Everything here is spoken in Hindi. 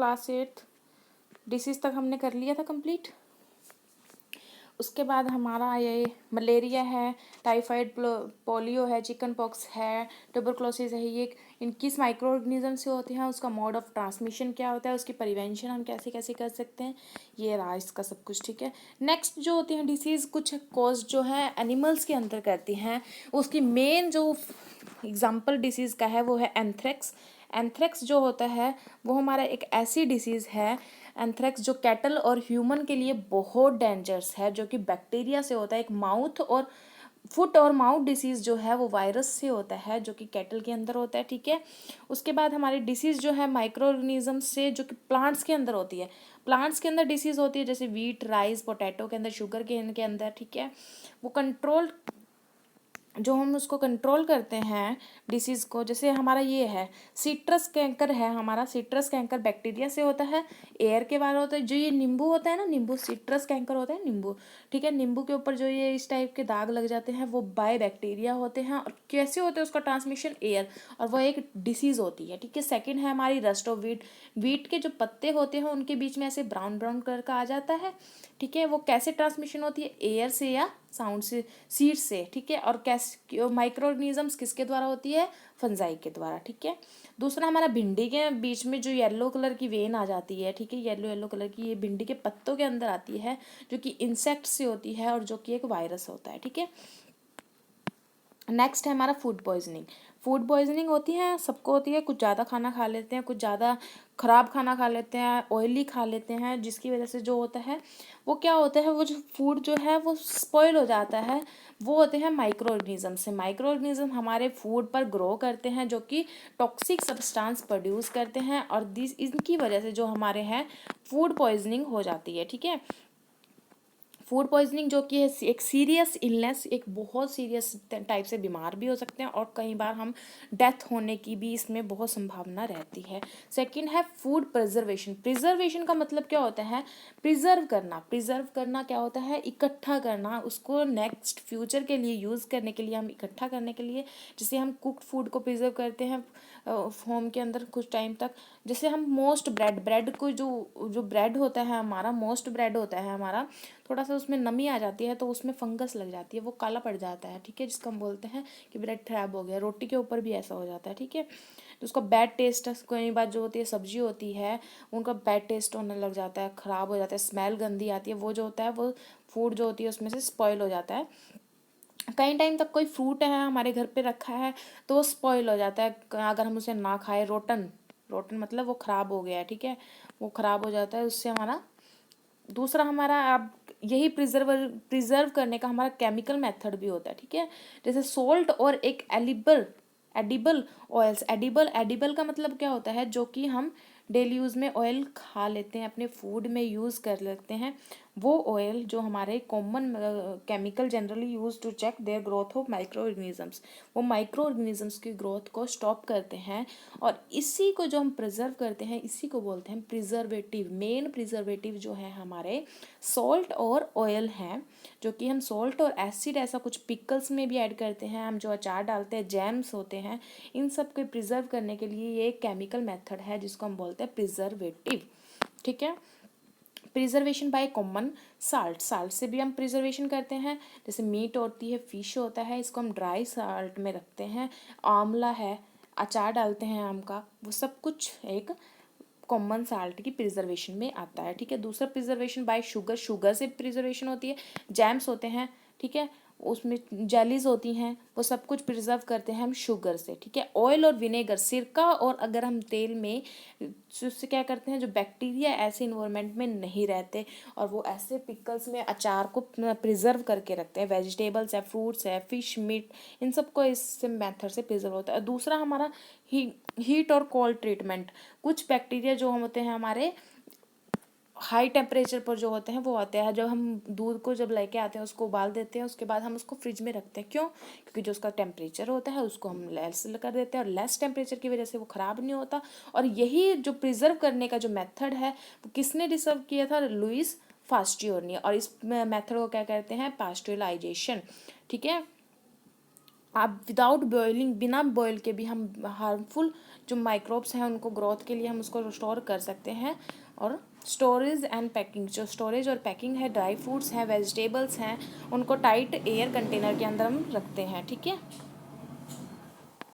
क्लास 8 डिसीज़ तक हमने कर लिया था कंप्लीट। उसके बाद हमारा ये मलेरिया है, टाइफाइड, पोलियो है, चिकन पॉक्स है, ट्यूबरक्लोसिस है, ये इनकी माइक्रो ऑर्गेनिज्म से होते हैं। उसका मोड ऑफ ट्रांसमिशन क्या होता है, उसकी प्रिवेंशन हम कैसे कैसे कर सकते हैं, ये रहा इसका सब कुछ। ठीक है, नेक्स्ट जो होती हैं डिसीज़, कुछ कॉज जो है एनिमल्स के अंदर करती हैं। उसकी मेन जो एग्जाम्पल डिसीज़ का है वो है एंथ्रेक्स। एंथ्रेक्स जो होता है वो हमारा एक ऐसी डिसीज़ है, एंथ्रेक्स, जो कैटल और ह्यूमन के लिए बहुत डेंजरस है, जो कि बैक्टीरिया से होता है। एक माउथ और फुट और माउथ डिसीज़ जो है वो वायरस से होता है, जो कि कैटल के अंदर होता है। ठीक है, उसके बाद हमारी डिसीज़ जो है माइक्रो ऑर्गेनिज्म से, जो कि प्लांट्स के अंदर होती है। प्लांट्स के अंदर डिसीज़ होती है जैसे वीट, राइस, पोटैटो के अंदर, शुगर केन के अंदर। ठीक है, वो कंट्रोल, जो हम उसको कंट्रोल करते हैं डिसीज़ को, जैसे हमारा ये है सिट्रस कैंकर है। हमारा सिट्रस कैंकर बैक्टीरिया से होता है, एयर के बाहर होता है। जो ये नींबू होता है ना, नींबू, सिट्रस कैंकर होता है नींबू। ठीक है, नींबू के ऊपर जो ये इस टाइप के दाग लग जाते हैं वो बाय बैक्टीरिया होते हैं। और कैसे होते हैं उसका ट्रांसमिशन, एयर, और वो एक डिसीज़ होती है। ठीक है, सेकेंड है हमारी रस्ट ऑफ वीट। वीट के जो पत्ते होते हैं उनके बीच में ऐसे ब्राउन ब्राउन कलर का आ जाता है। ठीक है, वो कैसे ट्रांसमिशन होती है, एयर से या साउंड से, सीड से। ठीक है, और कैसे माइक्रो ऑर्गेनिजम्स किसके द्वारा होती है, फंजाई के द्वारा। ठीक है, दूसरा हमारा भिंडी के बीच में जो येलो कलर की वेन आ जाती है। ठीक है, येलो येलो कलर की, ये भिंडी के पत्तों के अंदर आती है, जो कि इंसेक्ट से होती है और जो कि एक वायरस होता है। ठीक है, नेक्स्ट है हमारा फूड पॉइजनिंग। फूड पॉइजनिंग होती है, सबको होती है। कुछ ज़्यादा खाना खा लेते हैं, कुछ ज़्यादा ख़राब खाना खा लेते हैं, ऑयली खा लेते हैं, जिसकी वजह से जो होता है वो क्या होता है, वो जो फूड जो है वो स्पॉइल हो जाता है। वो होते हैं माइक्रो ऑर्गेनिज्म से। माइक्रो ऑर्गेनिज्म हमारे फूड पर ग्रो करते हैं, जो कि टॉक्सिक सब्सटेंस प्रोड्यूस करते हैं, और दिस इनकी वजह से जो हमारे हैं फूड पॉइजनिंग हो जाती है। ठीक है, फूड पॉइजनिंग जो कि है एक सीरियस इलनेस, एक बहुत सीरियस टाइप से बीमार भी हो सकते हैं, और कई बार हम डेथ होने की भी इसमें बहुत संभावना रहती है। सेकंड है फूड प्रिजर्वेशन। प्रिजर्वेशन का मतलब क्या होता है, प्रिजर्व करना। प्रिजर्व करना क्या होता है, इकट्ठा करना, उसको नेक्स्ट फ्यूचर के लिए यूज़ करने के लिए, हम इकट्ठा करने के लिए। जैसे हम कुक्ड फूड को प्रिजर्व करते हैं होम के अंदर कुछ टाइम तक। जैसे हम मोस्ट ब्रेड को, जो ब्रेड होता है हमारा, मोस्ट ब्रेड होता है हमारा, थोड़ा सा उसमें नमी आ जाती है तो उसमें फंगस लग जाती है, वो काला पड़ जाता है। ठीक है, जिसको हम बोलते हैं कि ब्रेड खराब हो गया। रोटी के ऊपर भी ऐसा हो जाता है। ठीक है, तो उसका बैड टेस्ट, कई बार जो होती है सब्जी होती है उनका बैड टेस्ट होने लग जाता है, ख़राब हो जाता है, स्मेल गंदी आती है। वो जो होता है वो फूड जो होती है उसमें से स्पॉइल हो जाता है। कई टाइम तक कोई फ्रूट है हमारे घर पे रखा है तो वो स्पॉइल हो जाता है अगर हम उसे ना खाए। रोटन, रोटन मतलब वो ख़राब हो गया है। ठीक है, वो ख़राब हो जाता है, उससे हमारा। दूसरा हमारा अब यही प्रिजर्व करने का हमारा केमिकल मेथड भी होता है। ठीक है, जैसे सोल्ट और एक एडिबल ऑयल्स। एडिबल का मतलब क्या होता है, जो कि हम डेली यूज़ में ऑयल खा लेते हैं, अपने फूड में यूज़ कर लेते हैं। वो ऑयल जो हमारे common chemical generally use to check their growth of micro organisms, वो माइक्रो ऑर्गेनिजम्स की ग्रोथ को स्टॉप करते हैं। और इसी को जो हम प्रिजर्व करते हैं इसी को बोलते हैं प्रिजर्वेटिव। मेन प्रिजर्वेटिव जो है हमारे सॉल्ट और ऑयल हैं, जो कि हम सॉल्ट और एसिड ऐसा कुछ पिकल्स में भी ऐड करते हैं, हम जो अचार डालते हैं, जैम्स होते हैं, इन सब को प्रिजर्व करने के लिए ये एक केमिकल मेथड है जिसको हम बोलते हैं प्रिजर्वेटिव। ठीक है, preservation by common salt. Salt से भी हम प्रिजर्वेशन करते हैं, जैसे मीट होती है, फिश होता है, इसको हम ड्राई साल्ट में रखते हैं। आंवला है, अचार डालते हैं आम का, वो सब कुछ एक कॉमन साल्ट की प्रिजर्वेशन में आता है। ठीक है, दूसरा प्रिजर्वेशन बाय शुगर। शुगर से प्रिजर्वेशन होती है, जैम्स होते हैं। ठीक है, उसमें जेलीज होती हैं, वो सब कुछ प्रिजर्व करते हैं हम शुगर से। ठीक है, ऑयल और विनेगर, सिरका और अगर हम तेल में, उससे क्या करते हैं, जो बैक्टीरिया ऐसे इन्वायरमेंट में नहीं रहते और वो ऐसे पिकल्स में अचार को प्रिजर्व करके रखते हैं। वेजिटेबल्स है, फ्रूट्स है, फिश, मीट, इन सब को इस मेथड से प्रिजर्व होता है। दूसरा हमारा हीट और कोल्ड ट्रीटमेंट। कुछ बैक्टीरिया जो होते हैं हमारे हाई टेम्परेचर पर जो होते हैं वो होते हैं, जब हम दूध को जब लेके आते हैं उसको उबाल देते हैं, उसके बाद हम उसको फ्रिज में रखते हैं। क्यों? क्योंकि जो उसका टेम्परेचर होता है उसको हम लेस कर देते हैं और लेस टेम्परेचर की वजह से वो ख़राब नहीं होता। और यही जो प्रिजर्व करने का जो मेथड है वो किसने डिस्कवर किया था? लुइस पास्टियोर ने। और इस मेथड को क्या कहते हैं? पास्चुराइजेशन। ठीक है, आप विदाउट बॉइलिंग, बिना बॉयल के भी हम हार्मफुल जो माइक्रोब्स हैं उनको ग्रोथ के लिए हम उसको स्टोर कर सकते हैं। और स्टोरेज एंड पैकिंग, जो स्टोरेज और पैकिंग है, ड्राई फ्रूट्स हैं, वेजिटेबल्स हैं, उनको टाइट एयर कंटेनर के अंदर हम रखते हैं। ठीक है।